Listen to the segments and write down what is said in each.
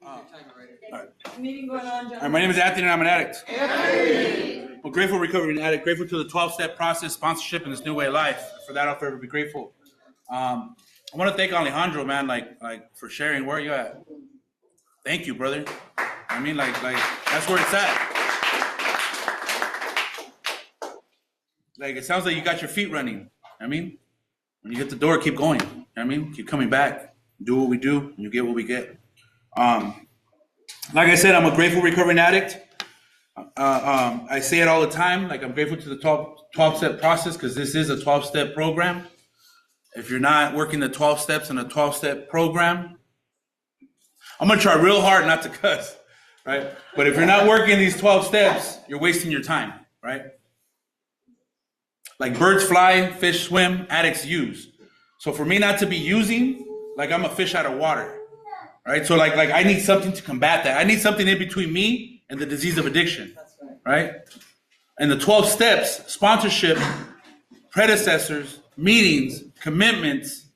All right. Meeting going on, John. My name is Anthony and I'm an addict. I'm grateful recovering addict, grateful to the 12-step process, sponsorship, and this new way of life. For that, I'll forever be grateful. I want to thank Alejandro, man, like for sharing. Where are you at? Thank you, brother. I mean, like that's where it's at. Like, it sounds like you got your feet running. I mean, when you hit the door, keep going. I mean, keep coming back. Do what we do, and you get what we get. Like I said, I'm a grateful recovering addict. I say it all the time. Like, I'm grateful to the 12-step process because this is a 12-step program. If you're not working the 12 steps in a 12-step program, I'm going to try real hard not to cuss, right? But if you're not working these 12 steps, you're wasting your time, right? Like birds fly, fish swim, addicts use. So for me not to be using, like I'm a fish out of water, right? So like I need something to combat that. I need something in between me and the disease of addiction, right? And the 12 steps, sponsorship, predecessors, meetings, commitments,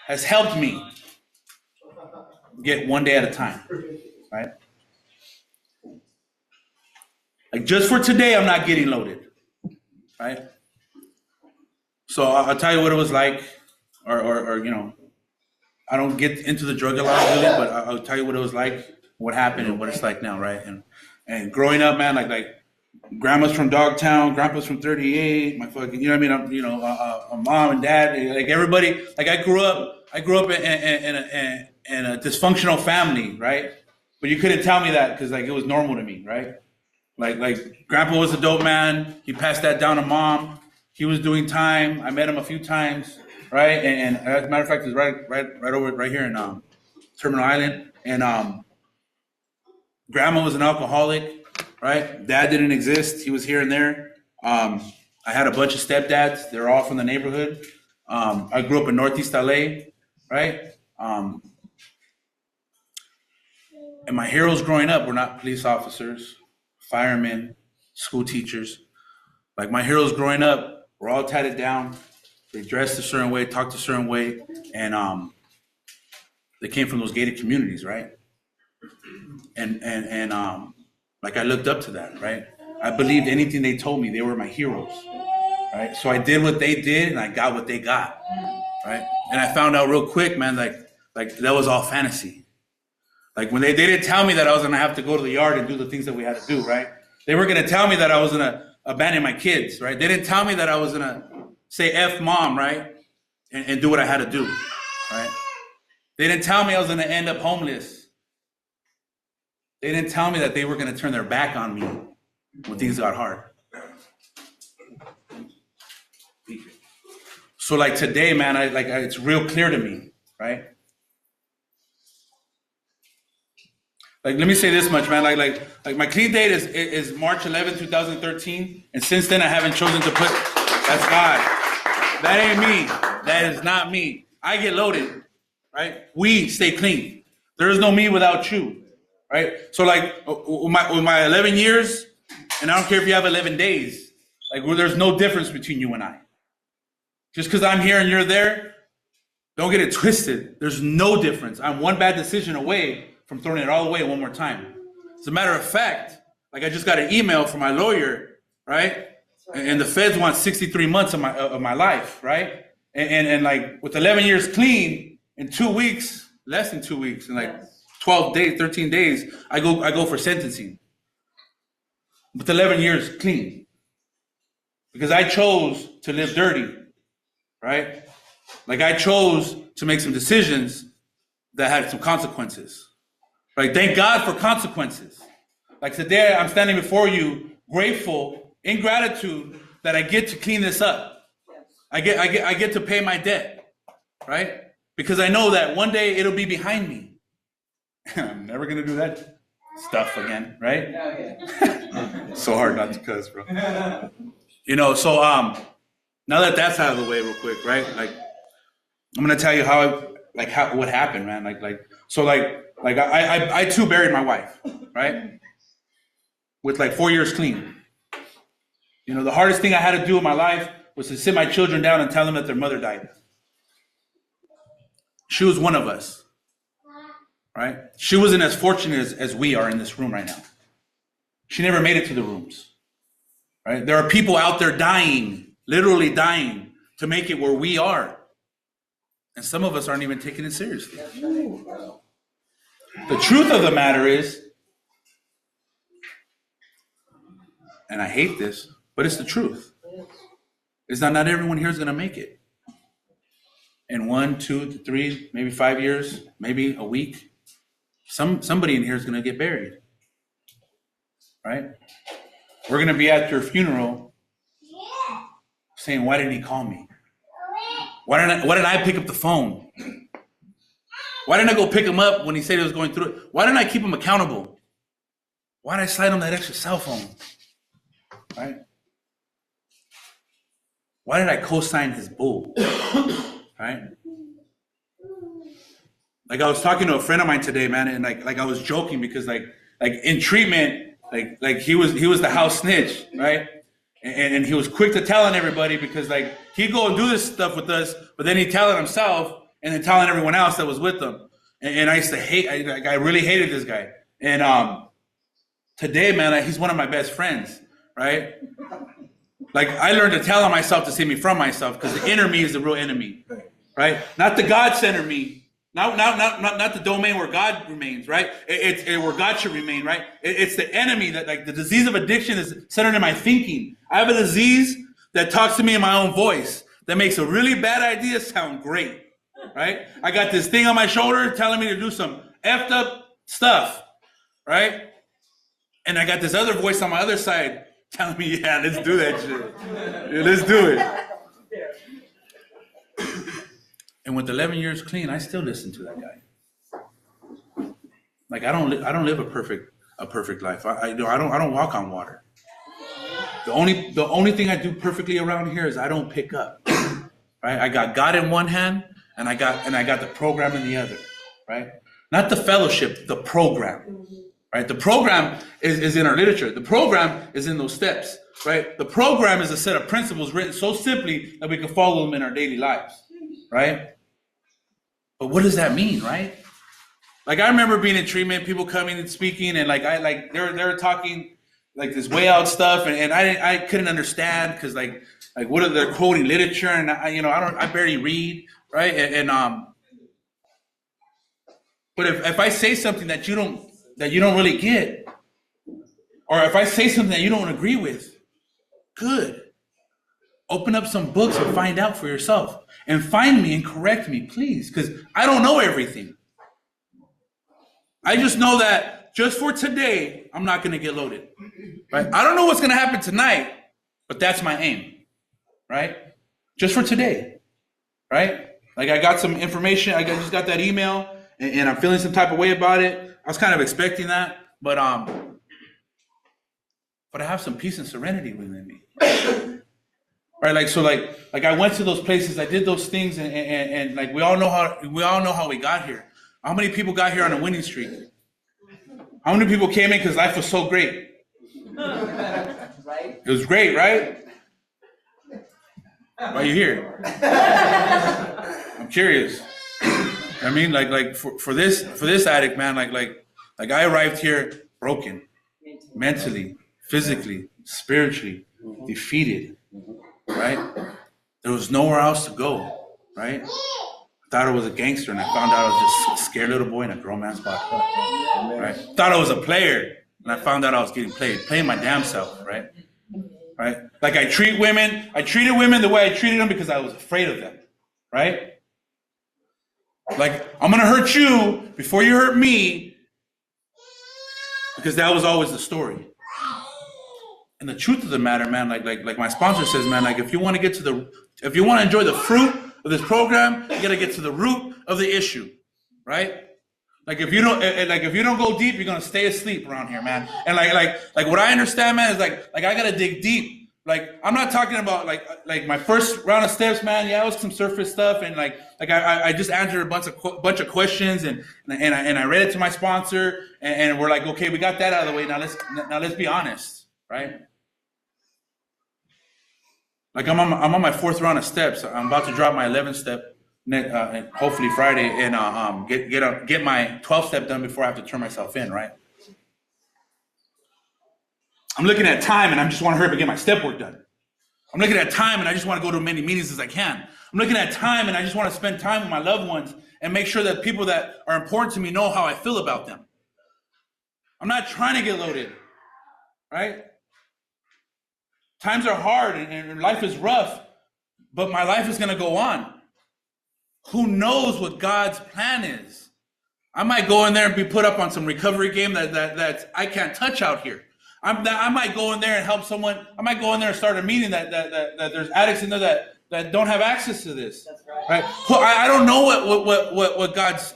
has helped me get one day at a time, right? Like just for today, I'm not getting loaded, right? So I'll tell you what it was like, or you know, I don't get into the drug a lot really, but I'll tell you what it was like, what happened, and what it's like now, right? And growing up, man, like grandma's from Dogtown, grandpa's from 38, my fucking, you know what I mean? A mom and dad, like everybody, like I grew up in a dysfunctional family, right? But you couldn't tell me that because like it was normal to me, right? Like grandpa was a dope man. He passed that down to mom. He was doing time. I met him a few times, right? And as a matter of fact, he's right here in Terminal Island. And grandma was an alcoholic, right? Dad didn't exist. He was here and there. I had a bunch of stepdads. They're all from the neighborhood. I grew up in Northeast LA, right? And my heroes growing up were not police officers, firemen, school teachers. Like my heroes growing up were all tatted down. They dressed a certain way, talked a certain way, and they came from those gated communities, right? And like I looked up to that, right? I believed anything they told me. They were my heroes, right? So I did what they did, and I got what they got, right? And I found out real quick, man, like that was all fantasy. Like when they didn't tell me that I was gonna have to go to the yard and do the things that we had to do, right? They weren't gonna tell me that I was gonna abandon my kids, right? They didn't tell me that I was gonna say F mom, right? And do what I had to do, right? They didn't tell me I was gonna end up homeless. They didn't tell me that they were gonna turn their back on me when things got hard. So like today, man, it's real clear to me, right? Like, let me say this much, man. Like my clean date is March 11, 2013. And since then, I haven't chosen to put, that's God. That ain't me. That is not me. I get loaded, right? We stay clean. There is no me without you, right? So like with my 11 years, and I don't care if you have 11 days, like there's no difference between you and I. Just because I'm here and you're there, don't get it twisted. There's no difference. I'm one bad decision away from throwing it all away one more time. As a matter of fact, like I just got an email from my lawyer, right? And the feds want 63 months of my life, right? And like with 11 years clean, in 2 weeks, less than 2 weeks, in like 12 days, 13 days, I go for sentencing. With 11 years clean. Because I chose to live dirty, right? Like I chose to make some decisions that had some consequences. Like, thank God for consequences. Like today, I'm standing before you, grateful, in gratitude that I get to clean this up. I get to pay my debt, right? Because I know that one day it'll be behind me. I'm never gonna do that stuff again, right? So hard not to cuss, bro. You know, so now that that's out of the way, real quick, right? Like, I'm gonna tell you what happened, man. Like I too buried my wife, right? With like 4 years clean. You know, the hardest thing I had to do in my life was to sit my children down and tell them that their mother died. She was one of us. right? She wasn't as fortunate as we are in this room right now. She never made it to the rooms, right? There are people out there dying, literally dying, to make it where we are. And some of us aren't even taking it seriously. The truth of the matter is, and I hate this, but it's the truth, is that not everyone here is going to make it. In 1, 2, 3, maybe 5 years, maybe a week, somebody in here is going to get buried, right? We're going to be at your funeral saying, why didn't he call me? Why didn't I pick up the phone? Why didn't I go pick him up when he said he was going through it? Why didn't I keep him accountable? Why did I slide him that extra cell phone? Right? Why did I co-sign his bull? Right? Like I was talking to a friend of mine today, man, and like I was joking because like in treatment, like he was the house snitch, right? And he was quick to telling everybody because like he'd go and do this stuff with us, but then he'd tell it himself and then telling everyone else that was with him. And I used to hate, I really hated this guy. And today, man, he's one of my best friends, right? Like I learned to tell on myself to save me from myself because the inner me is the real enemy, right? Not the God-centered me. Not the domain where God remains, right? It's where God should remain, right? It's the enemy that, like, the disease of addiction is centered in my thinking. I have a disease that talks to me in my own voice that makes a really bad idea sound great, right? I got this thing on my shoulder telling me to do some effed up stuff, right? And I got this other voice on my other side telling me, yeah, let's do that shit. Yeah, let's do it. And with 11 years clean, I still listen to that guy. Like I don't live a perfect life. I don't walk on water. The only thing I do perfectly around here is I don't pick up. Right? I got God in one hand and I got the program in the other. Right? Not the fellowship, the program. Right? The program is in our literature. The program is in those steps. Right? The program is a set of principles written so simply that we can follow them in our daily lives. Right? But what does that mean, right? Like I remember being in treatment, people coming and speaking, and they're talking like this way out stuff, and I couldn't understand because like what are they quoting literature, and I barely read, right? But if I say something that you don't really get, or if I say something that you don't agree with, good. Open up some books and find out for yourself. And find me and correct me, please, because I don't know everything. I just know that just for today, I'm not going to get loaded. Right? I don't know what's going to happen tonight, but that's my aim. Right? Just for today. Right? Like I got some information. I just got that email, and I'm feeling some type of way about it. I was kind of expecting that, but I have some peace and serenity within me. Right, like I went to those places, I did those things, and like we all know how we got here. How many people got here on a winning streak? How many people came in because life was so great? Right? It was great, right? Why are you here? I'm curious. I mean, like for this addict, man, like I arrived here broken, mentally, physically, spiritually, defeated. Right? There was nowhere else to go, right? I thought I was a gangster, and I found out I was just a scared little boy in a grown man's body, right? Thought I was a player, and I found out I was getting playing my damn self, right? Right? Like I treated women the way I treated them because I was afraid of them, right? Like I'm gonna hurt you before you hurt me, because that was always the story. And the truth of the matter, man, like my sponsor says, man, like if you want to enjoy the fruit of this program, you got to get to the root of the issue, right? Like if you don't go deep, you're gonna stay asleep around here, man. And like what I understand, man, is like I gotta dig deep. Like I'm not talking about like my first round of steps, man. Yeah, it was some surface stuff, and like I just answered a bunch of questions, and I read it to my sponsor, and we're like, okay, we got that out of the way. Now let's be honest. Right? Like I'm on my fourth round of steps. I'm about to drop my 11th step. hopefully Friday, and get my 12-step done before I have to turn myself in, right? I'm looking at time, and I just want to hurry up and get my step work done. I'm looking at time, and I just want to go to as many meetings as I can. I'm looking at time, and I just want to spend time with my loved ones and make sure that people that are important to me know how I feel about them. I'm not trying to get loaded, right? Times are hard, and life is rough, but my life is going to go on. Who knows what God's plan is? I might go in there and be put up on some recovery game that I can't touch out here. I might go in there and help someone. I might go in there and start a meeting that there's addicts in there that don't have access to this. That's right. I don't know what God's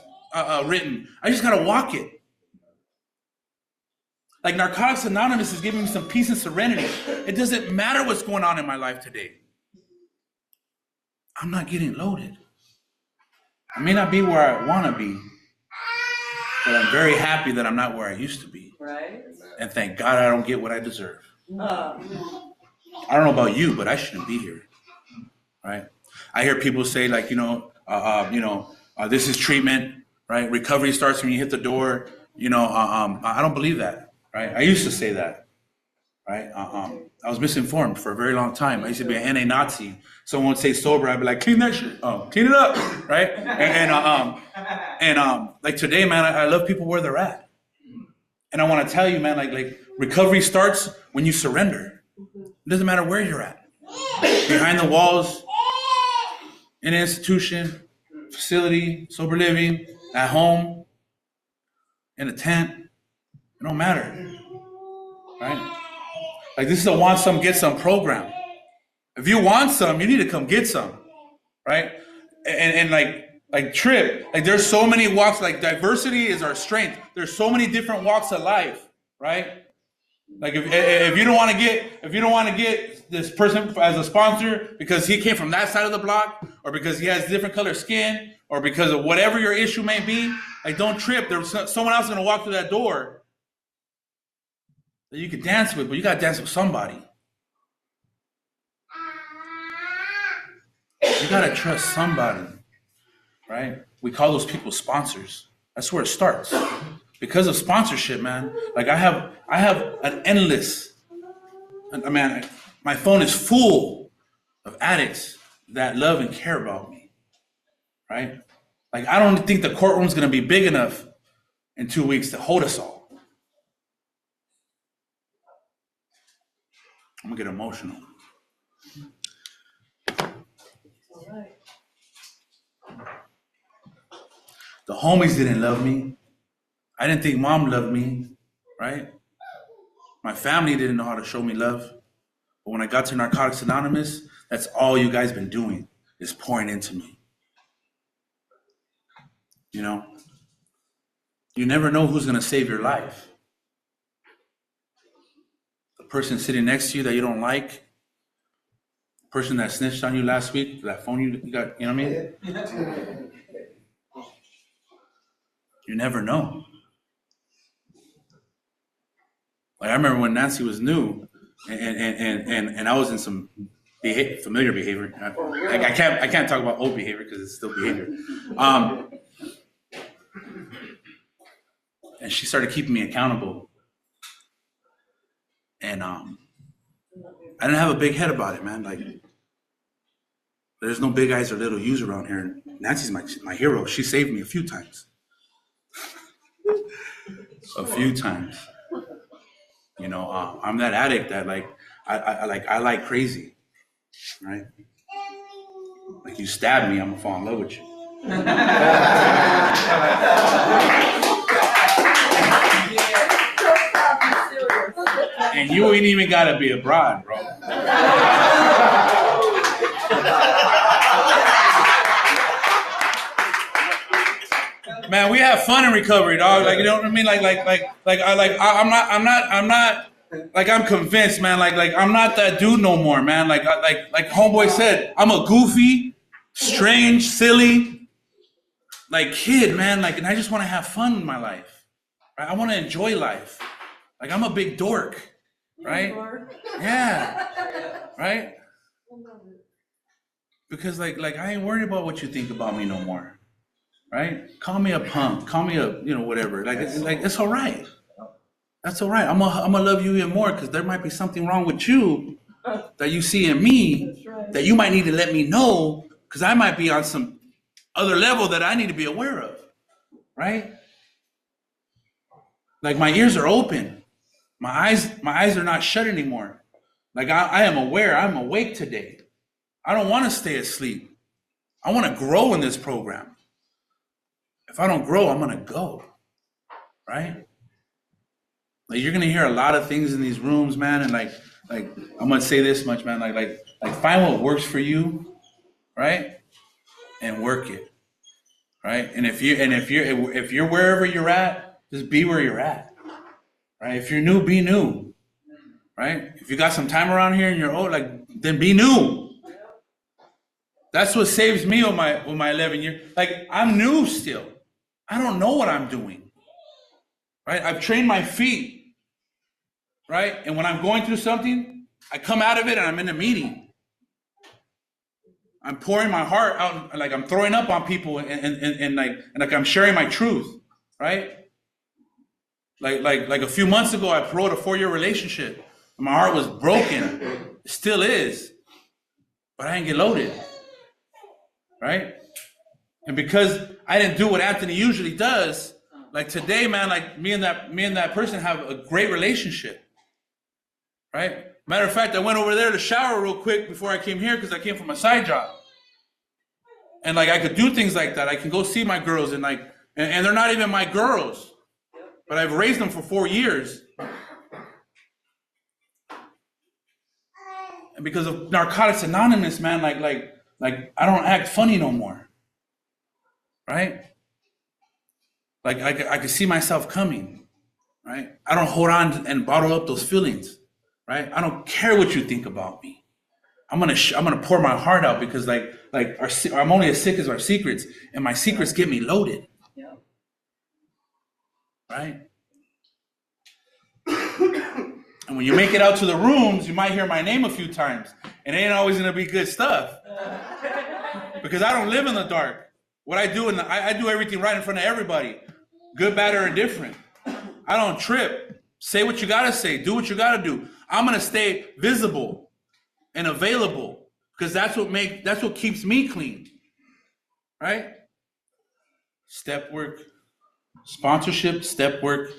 written. I just gotta walk it. Like Narcotics Anonymous is giving me some peace and serenity. It doesn't matter what's going on in my life today. I'm not getting loaded. I may not be where I want to be, but I'm very happy that I'm not where I used to be. Right. And thank God I don't get what I deserve. I don't know about you, but I shouldn't be here. Right? I hear people say like, this is treatment, right? Recovery starts when you hit the door. I don't believe that. Right? I used to say that. Right? I was misinformed for a very long time. I used to be an NA Nazi. Someone would say sober, I'd be like, clean that shit. Clean it up. Right? And like today, man, I love people where they're at. And I want to tell you, man, like recovery starts when you surrender. It doesn't matter where you're at. Behind the walls, in an institution, facility, sober living, at home, in a tent, it don't matter. Right? Like this is a want some, get some program. If you want some, you need to come get some. Right? And like Trip, like there's so many walks, like diversity is our strength. There's so many different walks of life, right? Like if you don't want to get this person as a sponsor because he came from that side of the block, or because he has different color skin, or because of whatever your issue may be, like don't trip. There's someone else gonna walk through that door that you could dance with, but you gotta dance with somebody. You gotta trust somebody. Right? We call those people sponsors. That's where it starts. Because of sponsorship, man. Like I have an endless, man, my phone is full of addicts that love and care about me. Right? Like I don't think the courtroom's gonna be big enough in 2 weeks to hold us all. I'm gonna get emotional. All right. The homies didn't love me. I didn't think mom loved me, right? My family didn't know how to show me love. But when I got to Narcotics Anonymous, that's all you guys been doing is pouring into me. You never know who's gonna save your life. The person sitting next to you that you don't like, the person that snitched on you last week, that phone you got, you know what I mean? You never know. Like I remember when Nancy was new, and I was in some familiar behavior. I can't talk about old behavior because it's still behavior. And she started keeping me accountable, and I didn't have a big head about it, man. Like there's no big eyes or little U's around here. Nancy's my hero. She saved me a few times. A few times. I'm that addict that I like crazy, right? Like you stab me, I'm gonna fall in love with you. And you ain't even gotta be a broad, bro. Man, we have fun in recovery, dog. Like you know what I mean? I'm not like I'm convinced, man. Like I'm not that dude no more, man. Like homeboy said, I'm a goofy, strange, silly, like kid, man. Like, and I just want to have fun in my life. Right? I want to enjoy life. Like I'm a big dork, right? Yeah, right. Because like I ain't worried about what you think about me no more. Right? Call me a punk, call me a, whatever. Like it's all right. That's all right. I'm gonna love you even more because there might be something wrong with you that you see in me that you might need to let me know because I might be on some other level that I need to be aware of. Right? Like my ears are open. My eyes are not shut anymore. Like I am aware. I'm awake today. I don't want to stay asleep. I want to grow in this program. If I don't grow, I'm going to go. Right? Like you're going to hear a lot of things in these rooms, man. And like I'm going to say this much, man. Like find what works for you. Right? And work it. Right? And if you're wherever you're at, just be where you're at. Right? If you're new, be new. Right? If you got some time around here and you're old, then be new. That's what saves me with my 11 years. Like I'm new still. I don't know what I'm doing. Right? I've trained my feet. Right? And when I'm going through something, I come out of it and I'm in a meeting. I'm pouring my heart out, like I'm throwing up on people and like I'm sharing my truth. Right? Like a few months ago, I wrote a 4-year relationship. My heart was broken. It still is. But I didn't get loaded. Right? And because I didn't do what Anthony usually does, like today, man, like me and that person have a great relationship. Right? Matter of fact, I went over there to shower real quick before I came here because I came from a side job. And like I could do things like that. I can go see my girls and they're not even my girls. But I've raised them for 4 years. And because of Narcotics Anonymous, man, like I don't act funny no more. Right? Like I can see myself coming. Right? I don't hold on and bottle up those feelings. Right? I don't care what you think about me. I'm gonna pour my heart out because I'm only as sick as our secrets, and my secrets get me loaded. Yeah. Right? And when you make it out to the rooms, you might hear my name a few times. And it ain't always gonna be good stuff. Because I don't live in the dark. What I do, I do everything right in front of everybody. Good, bad, or indifferent. I don't trip. Say what you gotta say. Do what you gotta do. I'm gonna stay visible and available. Because that's what keeps me clean. Right? Step work. Sponsorship, step work.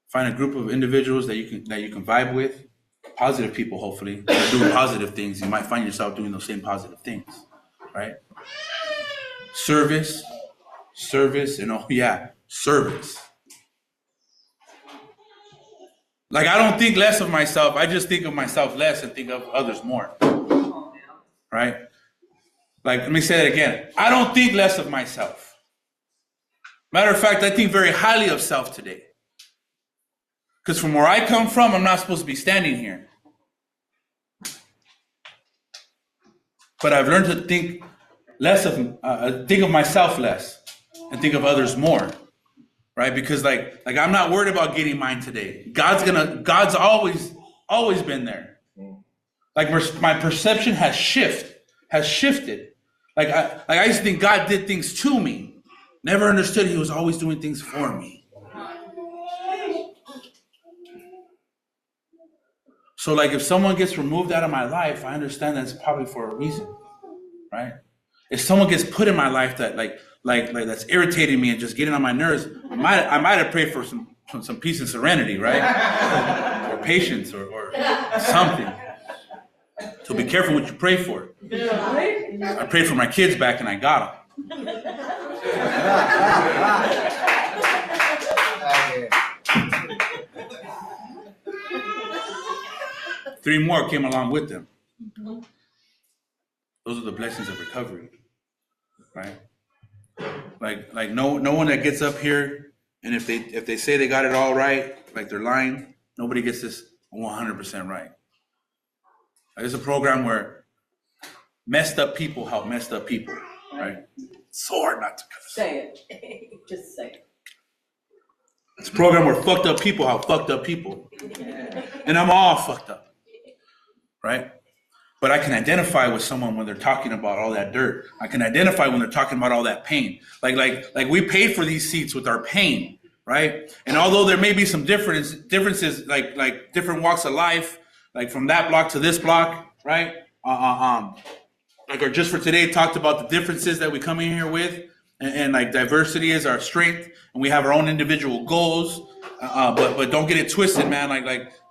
Find a group of individuals that you can vibe with. Positive people, hopefully. They're doing positive things. You might find yourself doing those same positive things. Right? Service, and service. Like I don't think less of myself. I just think of myself less and think of others more. Right? Like, let me say that again. I don't think less of myself. Matter of fact, I think very highly of self today. Because from where I come from, I'm not supposed to be standing here. But I've learned to think think of myself less and think of others more. Right? Because like I'm not worried about getting mine today. God's always been there. Like my perception has shifted. Like I used to think God did things to me. Never understood he was always doing things for me. So like if someone gets removed out of my life, I understand that's probably for a reason. Right? If someone gets put in my life that like that's irritating me and just getting on my nerves, I might have prayed for some peace and serenity, right? Or patience or something. So be careful what you pray for. I prayed for my kids back and I got them. 3 more came along with them. Those are the blessings of recovery, right? Like no one that gets up here and if they say they got it all right, like they're lying. Nobody gets this 100% right. There's a program where messed up people help messed up people, right? It's so hard not to say it. Just say it. It's a program where fucked up people help fucked up people, and I'm all fucked up, right? But I can identify with someone when they're talking about all that dirt. I can identify when they're talking about all that pain. Like we paid for these seats with our pain, right? And although there may be some differences, like different walks of life, like from that block to this block, right? Like our Just for Today talked about the differences that we come in here with, and like diversity is our strength, and we have our own individual goals. But don't get it twisted, man.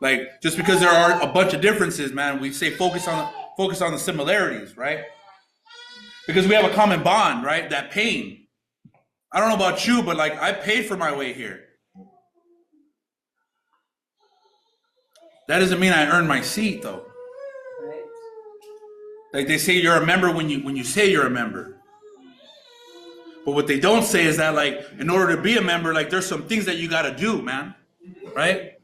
Like just because there are a bunch of differences, man, we say focus on the similarities, right? Because we have a common bond, right? That pain. I don't know about you, but like I paid for my way here. That doesn't mean I earned my seat, though. Right. Like they say, you're a member when you say you're a member. But what they don't say is that, like, in order to be a member, like, there's some things that you got to do, man. Right?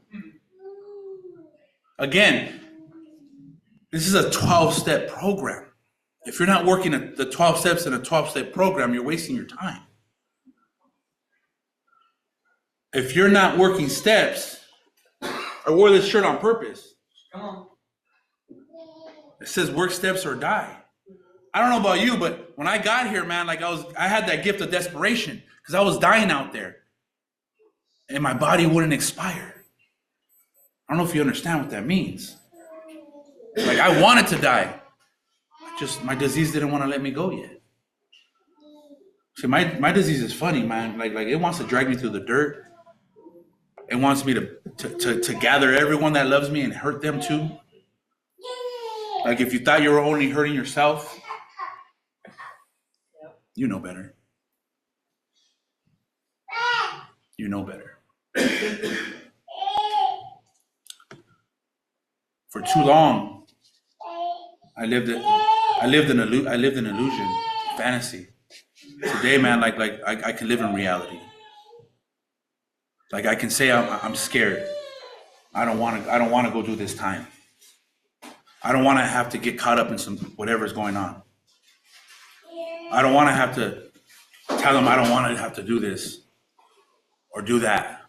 Again, this is a 12-step program. If you're not working the 12 steps in a 12-step program, you're wasting your time. If you're not working steps, I wore this shirt on purpose. Come on. It says work steps or die. I don't know about you, but when I got here, man, like I had that gift of desperation because I was dying out there and my body wouldn't expire. I don't know if you understand what that means. Like I wanted to die. Just my disease didn't want to let me go yet. See, my disease is funny, man. Like it wants to drag me through the dirt. It wants me to gather everyone that loves me and hurt them too. Like if you thought you were only hurting yourself, you know better. You know better. For too long, I lived in illusion, fantasy. Today, man, like I can live in reality. Like I can say I'm scared. I don't want to go do this time. I don't want to have to get caught up in some whatever's going on. I don't want to have to tell them I don't want to have to do this or do that.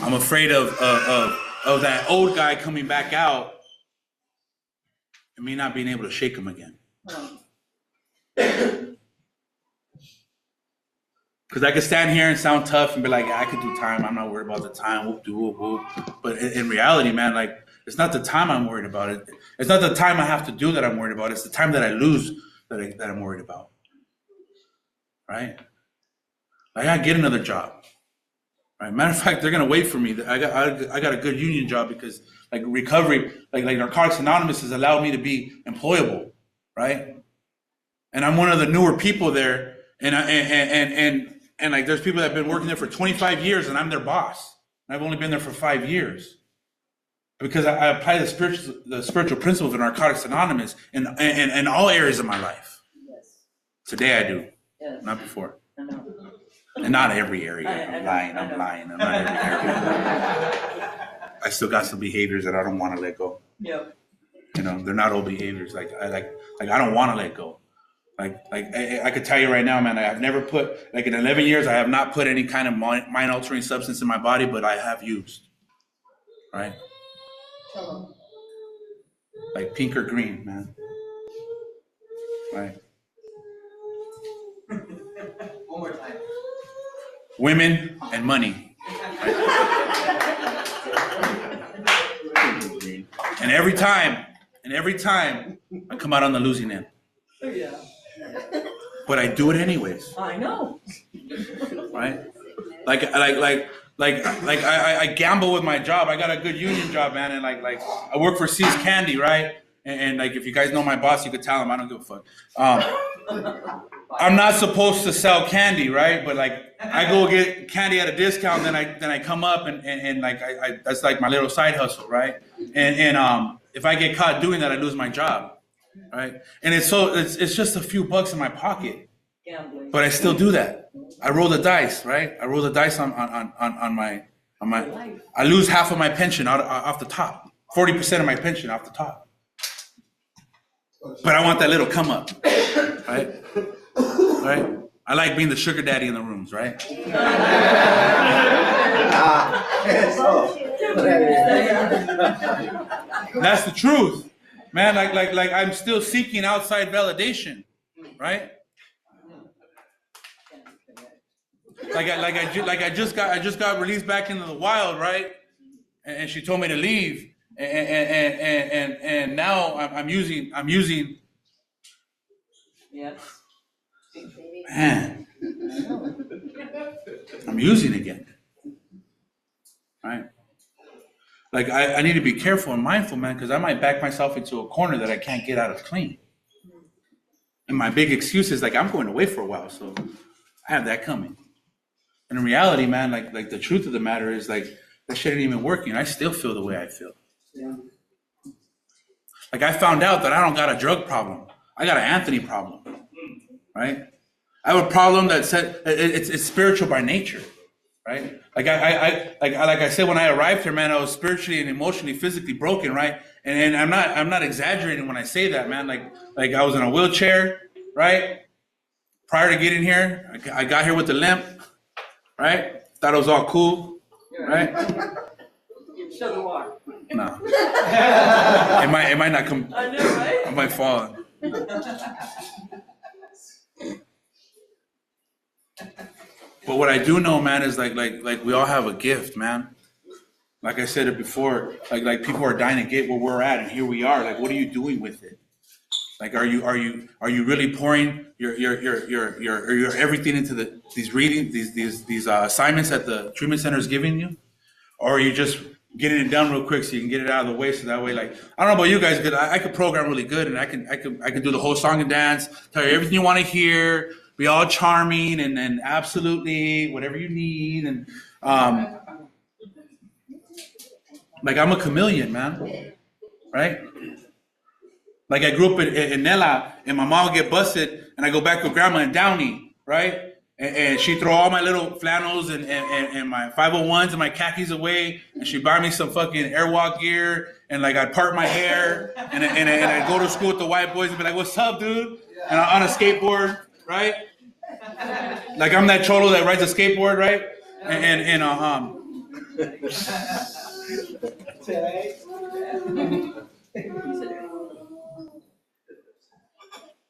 I'm afraid of that old guy coming back out and me not being able to shake him again. Because I could stand here and sound tough and be like, I could do time. I'm not worried about the time. Whoop, do, whoop, whoop. But in reality, man, like, it's not the time I'm worried about. It's not the time I have to do that I'm worried about. It's the time that I lose that I'm worried about. Right? Like, I get another job. Right? Matter of fact, they're going to wait for me. I got a good union job because, like, recovery, like Narcotics Anonymous has allowed me to be employable. Right? And I'm one of the newer people there. And like, there's people that have been working there for 25 years and I'm their boss. And I've only been there for 5 years. Because I apply the spiritual principles of Narcotics Anonymous in all areas of my life. Yes. Today I do, Yes. not before. I know. And not every area. I I'm know. lying. I'm not every area. I still got some behaviors that I don't want to let go. Yep. You know, they're not old behaviors. Like I don't want to let go. Like I could tell you right now, man, I've never put, like in 11 years, I have not put any kind of mind altering substance in my body, but I have used. Right? Like pink or green, man. Right. One more time. Women and money. Right? And every time I come out on the losing end. Yeah. But I do it anyways. I know. Right? Like I gamble with my job. I got a good union job, man, and like I work for C's Candy, right? And like if you guys know my boss, you could tell him I don't give a fuck. I'm not supposed to sell candy, right? But like I go get candy at a discount, then I come up and like I that's like my little side hustle, right? And if I get caught doing that, I lose my job, right? And it's just a few bucks in my pocket, Gambling. but I still do that. I roll the dice, right? I roll the dice on my. I lose half of my pension off the top, 40% of my pension off the top. But I want that little come up, right? Right? I like being the sugar daddy in the rooms, right? That's the truth, man. Like I'm still seeking outside validation, right? I just got released back into the wild, right? And she told me to leave, and now I'm using. Yes. Man, I'm using again, right? Like I need to be careful and mindful, man, because I might back myself into a corner that I can't get out of clean. And my big excuse is like I'm going away for a while, so I have that coming. And in reality, man, like the truth of the matter is like that shit ain't even working. I still feel the way I feel. Yeah. Like I found out that I don't got a drug problem. I got an Anthony problem, right? I have a problem that said it's spiritual by nature, right? Like I said when I arrived here, man, I was spiritually and emotionally, physically broken, right? And I'm not exaggerating when I say that, man. Like I was in a wheelchair, right? Prior to getting here, I got here with a limp, right? Thought it was all cool, right? Show the walk. No, it might not come. I know, right? I might fall. But what I do know, man, is like we all have a gift, man. Like I said it before, like people are dying to get where we're at, and here we are. Like, what are you doing with it? Like, are you really pouring your everything into these reading these assignments that the treatment center is giving you, or are you just getting it done real quick so you can get it out of the way, so that way, like, I don't know about you guys, but I could program really good, and I can do the whole song and dance, tell you everything you want to hear, be all charming, and then absolutely whatever you need, and like I'm a chameleon, man, right? Like I grew up in Nella, and my mom would get busted, and I go back with grandma in Downey, right? And she'd throw all my little flannels and my 501s and my khakis away, and she'd buy me some fucking airwalk gear, and like I'd part my hair, and I'd go to school with the white boys and be like, "What's up, dude?" And on a skateboard, right? Like I'm that cholo that rides a skateboard, right?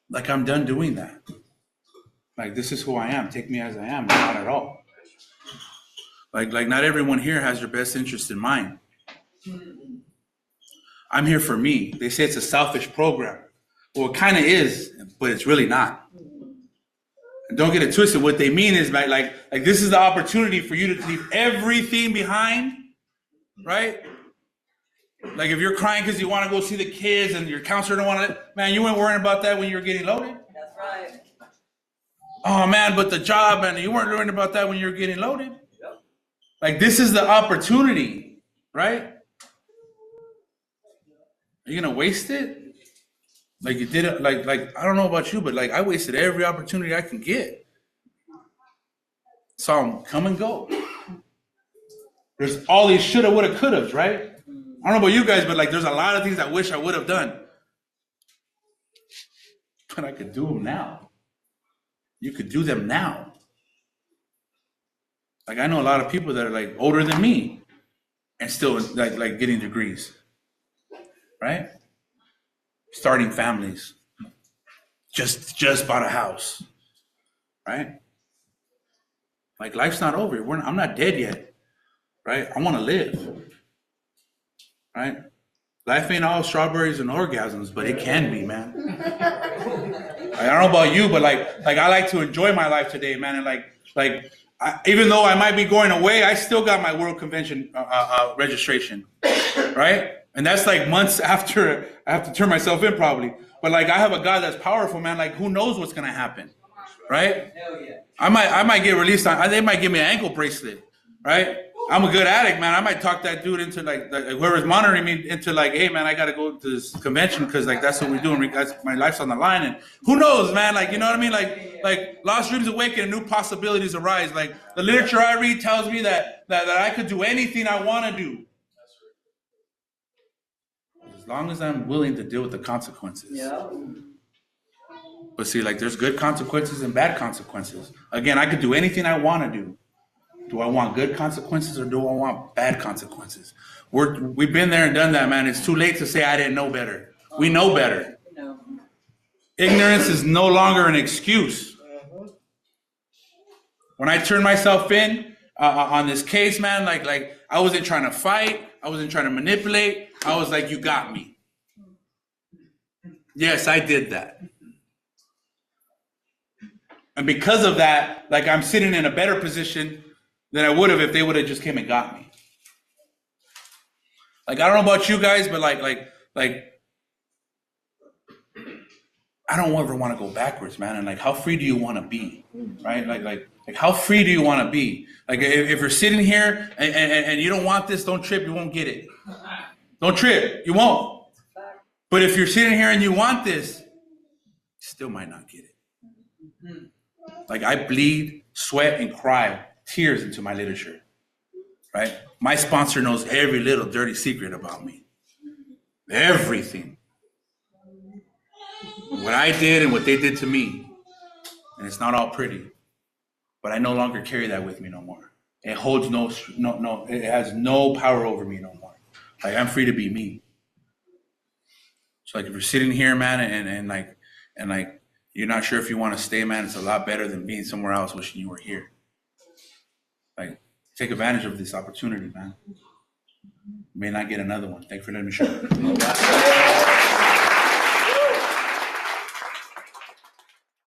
Like I'm done doing that. Like this is who I am. Take me as I am, not at all. Like not everyone here has your best interest in mind. I'm here for me. They say it's a selfish program. Well, it kind of is, but it's really not. And don't get it twisted. What they mean is like this is the opportunity for you to leave everything behind, right? Like if you're crying because you want to go see the kids and your counselor don't want to, man, you weren't worrying about that when you were getting loaded. That's right. Oh man, but the job, and you weren't worrying about that when you were getting loaded. Yep. Like this is the opportunity, right? Are you gonna waste it? Like you did it, like I don't know about you, but like I wasted every opportunity I can get. Saw them come and go. There's all these shoulda, woulda, couldas, right? I don't know about you guys, but like there's a lot of things I wish I would have done. But I could do them now. You could do them now. Like I know a lot of people that are like older than me and still like getting degrees. Right? Starting families. Just bought a house. Right? Like life's not over. I'm not dead yet. Right? I want to live. Right? Life ain't all strawberries and orgasms, but it can be, man. I don't know about you, but like I like to enjoy my life today, man. And even though I might be going away, I still got my World Convention registration, right? And that's like months after I have to turn myself in, probably. But like I have a God that's powerful, man. Like who knows what's gonna happen, right? Hell yeah. I might get released on. They might give me an ankle bracelet, right? I'm a good addict, man. I might talk that dude into like whoever's monitoring me into like, hey, man, I got to go to this convention because like that's what we're doing. That's, my life's on the line, and who knows, man? Like you know what I mean? Like lost dreams awaken and new possibilities arise. Like the literature I read tells me that I could do anything I want to do, as long as I'm willing to deal with the consequences. Yeah. But see, like there's good consequences and bad consequences. Again, I could do anything I want to do. Do I want good consequences or do I want bad consequences? We've been there and done that, man. It's too late to say I didn't know better. We know better. No. Ignorance is no longer an excuse. When I turned myself in on this case, man, like I wasn't trying to fight. I wasn't trying to manipulate. I was like, you got me. Yes, I did that. And because of that, like I'm sitting in a better position than I would have if they would have just came and got me. Like, I don't know about you guys, but like I don't ever want to go backwards, man. And like, how free do you want to be, right? Like how free do you want to be? Like, if you're sitting here and you don't want this, don't trip, you won't get it. Don't trip, you won't. But if you're sitting here and you want this, you still might not get it. Like, I bleed, sweat, and cry tears into my literature, right? My sponsor knows every little dirty secret about me. Everything. What I did and what they did to me. And it's not all pretty. But I no longer carry that with me no more. It holds no, it has no power over me no more. Like, I'm free to be me. So, like, if you're sitting here, man, and you're not sure if you want to stay, man, it's a lot better than being somewhere else wishing you were here. Like, take advantage of this opportunity, man. You may not get another one. Thanks for letting me share.